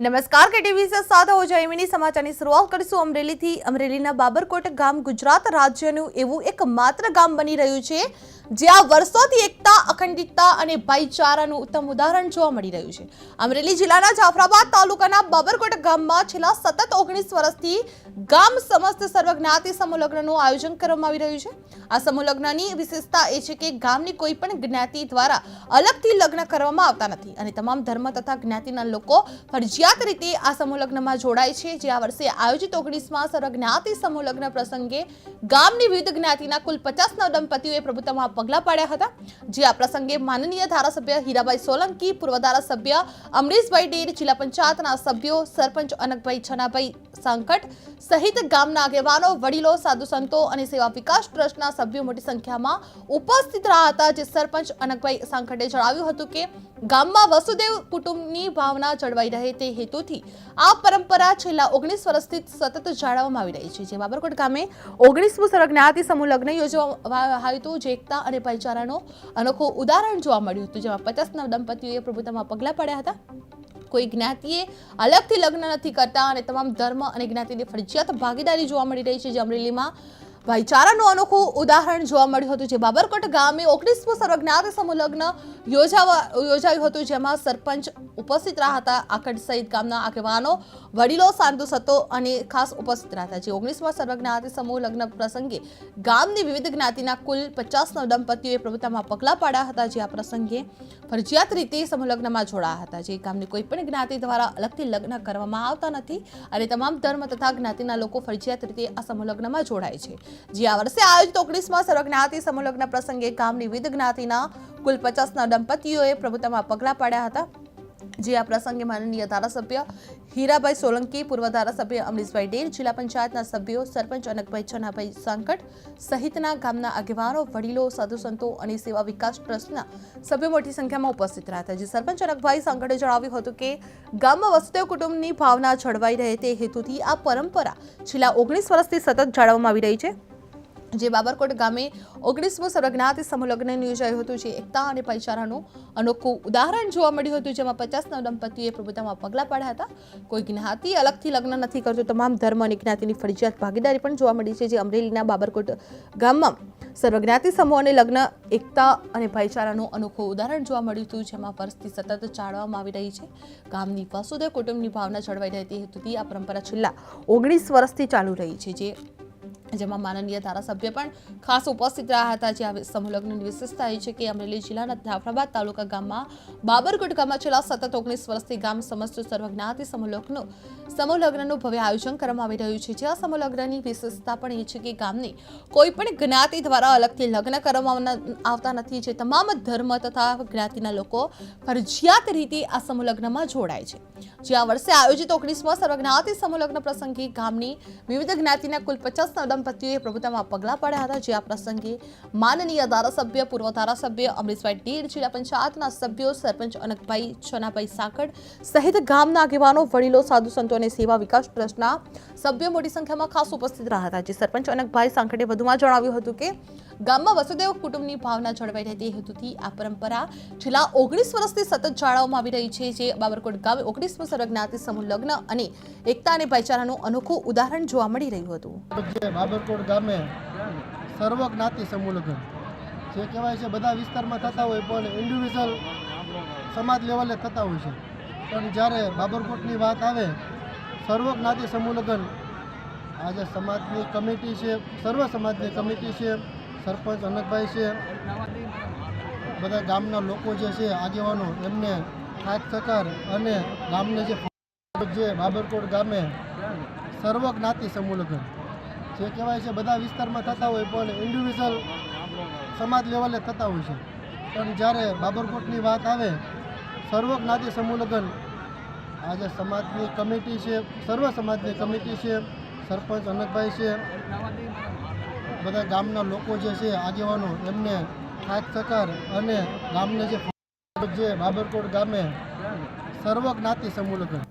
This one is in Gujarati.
नमस्कार के टीवी से साथ हो जयमिनी समाचाરની શરૂઆત કરીશું અમરેલીથી। અમરેલીના બાબરકોટ ગામ ગુજરાત રાજ્યનું એવું એકમાત્ર ગામ બની રહ્યું છે જ્યાં વર્ષોથી એકતા, અખંડિતતા અને ભાઈચારાનું ઉત્તમ ઉદાહરણ જોવા મળી રહ્યું છે। અમરેલી જિલ્લાના જાફરાબાદ તાલુકાના બાબરકોટ ગામમાં છેલ્લા સતત 19 વર્ષથી ગામ સમસ્ત સર્વજ્ઞાતિ સમૂહલગ્નનું આયોજન કરવામાં આવી રહ્યું છે। આ સમૂહલગ્નની વિશેષતા એ છે કે ગામની કોઈ પણ જ્ઞાતિ દ્વારા અલગથી લગ્ન કરવામાં આવતા નથી અને તમામ ધર્મ તથા જ્ઞાતિના લોકો ફરજિયાત રીતે આ સમૂહલગ્નમાં જોડાય છે। જે આ વર્ષે આયોજિત 19મા સર્વજ્ઞાતિ સમૂહલગ્ન પ્રસંગે ગામની વિવિધ જ્ઞાતિના કુલ 50 દંપતીઓએ પ્રભુતામાં પગલા પાડ્યા હતા। જે આ પ્રસંગે માનનીય ધારાસભ્ય હીરાભાઈ સોલંકી, પૂર્વ ધારાસભ્ય અમરીશભાઈ ડેર, જિલ્લા પંચાયતના સભ્યો, સરપંચ અનકભાઈ છનાભાઈ સાંકટ સહિત ગામના આગેવાનો, વડીલો, સાધુ સંતો અને સેવા વિકાસ ટ્રસ્ટના સભ્યો મોટી સંખ્યામાં ઉપસ્થિત રહ્યા હતા। જે સરપંચ અનકભાઈ સાંકટે જણાવ્યું હતું કે ગામમાં વસુદેવ કુટુંબની ભાવના જળવાઈ રહે તે હેતુથી આ પરંપરા છેલ્લા 19 વર્ષથી સતત જાળવવામાં આવી રહી છે। જે બાબરકોટ ગામે 19મું સર્વજ્ઞાતિ સમૂહ લગ્ન યોજવામાં આવ્યું હતું, જે એકતા અને ભાઈચારાનો અનોખું ઉદાહરણ જોવા મળ્યું હતું। જેમાં 50 દંપતીઓએ પ્રભુતામાં પગલા પાડ્યા હતા। કોઈ જ્ઞાતિએ અલગથી લગ્ન નથી કરતા અને તમામ ધર્મ અને જ્ઞાતિની ફરજિયાત ભાગીદારી જોવા મળી રહી છે। જે અમરેલીમાં ભાઈચારાનું અનોખું ઉદાહરણ જોવા મળ્યું હતું। જે બાબરકોટ ગામે 19મું સર્વજ્ઞાતિ સમૂહ લગ્ન યોજાયું હતું, જેમાં સરપંચ ઉપસ્થિત રહ્યા હતા, આખડ સહિત ગામના આગેવાનો, વડીલો, સાધુ સંતો અને ખાસ ઉપસ્થિત રહ્યા હતા। જે 19મા સર્વજ્ઞાતિ સમૂહ લગ્ન પ્રસંગે ગામની વિવિધ જ્ઞાતિના કુલ 50 દંપતીઓએ પ્રભુતામાં પગલા પાડ્યા હતા। જે આ પ્રસંગે ફરજિયાત રીતે સમૂહ લગ્નમાં જોડાયા હતા। જે ગામની કોઈ પણ જ્ઞાતિ દ્વારા અલગથી લગ્ન કરવામાં આવતા નથી અને તમામ ધર્મ તથા જ્ઞાતિના લોકો ફરજિયાત રીતે આ સમૂહ લગ્નમાં જોડાય છે। જે આ વર્ષે આયોજિત 19મા સર્વજ્ઞાતિ સમૂહ લગ્ન પ્રસંગે ગામની વિવિધ જ્ઞાતિના કુલ 50 દંપતીઓએ પ્રભુતામાં પગલા પાડ્યા હતા। જે આ પ્રસંગે માનનીય ધારાસભ્ય હીરાભાઈ સોલંકી, પૂર્વ ધારાસભ્ય અમરીશભાઈ ડેર, જિલ્લા પંચાયતના સભ્યો, સરપંચ અનકભાઈ છનાભાઈ સાંકટ સહિતના ગામના આગેવાનો, વડીલો, સાધુ સંતો અને સેવા વિકાસ ટ્રસ્ટના સભ્યો મોટી સંખ્યામાં ઉપસ્થિત રહ્યા હતા। જે સરપંચ અનકભાઈ સાંકટે જણાવ્યું હતું કે ગામમાં વસુદેવ કુટુંબની ભાવના જળવાઈ રહે તે હેતુથી આ પરંપરા છેલ્લા 19 વર્ષથી સતત જાળવવામાં આવી રહી છે। જે બાબરકોટ ગામે 19મું સર્વજ્ઞાતિ સમૂહ લગ્ન યોજાયું હતું, જે એકતા અને ભાઈચારાનું અનોખું ઉદાહરણ જોવા મળ્યું હતું। જેમાં 50 દંપતીઓએ પ્રભુતામાં પગલા પાડ્યા હતા। કોઈ જ્ઞાતિ અલગથી લગ્ન નથી કરતું, તમામ ધર્મ અને જ્ઞાતિની ફરજિયાત ભાગીદારી પણ જોવા મળી છે। જે અમરેલીના બાબરકોટ ગામમાં સર્વજ્ઞાતિ સમૂહ અને લગ્ન એકતા અને ભાઈચારાનું અનોખું ઉદાહરણ જોવા મળ્યું હતું, જેમાં વર્ષથી સતત જાળવવામાં આવી રહી છે। ગામની વસુદેવ કુટુંબની ભાવના જળવાઈ રહે તે હેતુથી આ પરંપરા છેલ્લા 19 વર્ષથી ચાલુ રહી છે। જેમાં માનનીય ધારાસભ્ય પણ ખાસ ઉપસ્થિત રહ્યા હતા। જે આ સમૂહ લગ્નની વિશેષતા એ છે કે અમરેલી જિલ્લાના જાફરાબાદ તાલુકા ગામમાં બાબરકોટ ગામમાં છેલ્લા સતત 19 વર્ષથી ગામ સમસ્ત સર્વજ્ઞાતિ સમૂહ લગ્નનું ભવ્ય આયોજન કરવામાં આવી રહ્યું છે। જે આ સમૂહ લગ્નની વિશેષતા પણ એ છે કે ગામની કોઈ પણ જ્ઞાતિ દ્વારા અલગથી લગ્ન કરવામાં આવતા નથી। જે તમામ ધર્મ તથા જ્ઞાતિના લોકો ફરજિયાત રીતે આ સમૂહ લગ્નમાં જોડાય છે। જે આ વર્ષે આયોજિત 19મા સર્વજ્ઞાતિ સમૂહ લગ્ન પ્રસંગે ગામની વિવિધ જ્ઞાતિના કુલ 50 દંપતીઓએ પ્રભુતામાં પગલા પાડ્યા હતા। જે આ પ્રસંગે માનનીય ધારાસભ્ય, પૂર્વ ધારાસભ્ય અમરીશભાઈ ડેર, જિલ્લા પંચાયતના સભ્યો, સરપંચ અનકભાઈ છનાભાઈ સાંકટ સહિત ગામના આગેવાનો, વડીલો, સાધુ સંતો અને સેવા વિકાસ ટ્રસ્ટના સભ્યો મોટી સંખ્યામાં ખાસ ઉપસ્થિત રહ્યા હતા। જે સરપંચ અનકભાઈ સાંકટે વધુમાં જણાવ્યું હતું કે ગામમાં વસુદેવ કુટુંબની ભાવના જળવાઈ રહે તે હેતુથી આ પરંપરા છેલ્લા 19 વર્ષથી સતત જાળવવામાં આવી રહી છે। જે બાબરકોટ ગામે 19મું સર્વજ્ઞાતિ સમૂહ લગ્ન અને એકતા અને ભાઈચારાનું અનોખું ઉદાહરણ જોવા મળી રહ્યું હતું। બાબરકોટ ગામે સર્વજ્ઞાતિ સમૂહ લગ્ન જે કહેવાય છે બધા વિસ્તારમાં થતા હોય પણ ઇન્ડિવિજ્યુઅલ સમાજ લેવલે થતા હોય છે, પણ જ્યારે બાબરકોટની વાત આવે સર્વજ્ઞાતિ સમૂહ લગ્ન આજે સમાજની કમિટી છે, સર્વ સમાજની કમિટી છે, સરપંચ અનકભાઈ છે, બધા ગામના લોકો જે છે આગેવાનો એમને ખાસ સહકાર અને ગામને જે બાબરકોટ ગામે સર્વજ્ઞાતિ સમૂહ લગ્ન જે કહેવાય છે બધા વિસ્તારમાં થતા હોય પણ ઇન્ડિવિજ્યુઅલ સમાજ લેવલે થતા હોય છે, પણ જ્યારે બાબરકોટની વાત આવે સર્વજ્ઞાતિ સમૂહ લગ્ન આજે સમાજની કમિટી છે, સર્વ સમાજની કમિટી છે, સરપંચ અનકભાઈ છે, બધા ગામના લોકો જે છે આગેવાનો એમને ખાસ સહકાર અને ગામને જે બાબરકોટ ગામે સર્વજ્ઞાતિ સમૂહ લગ્ન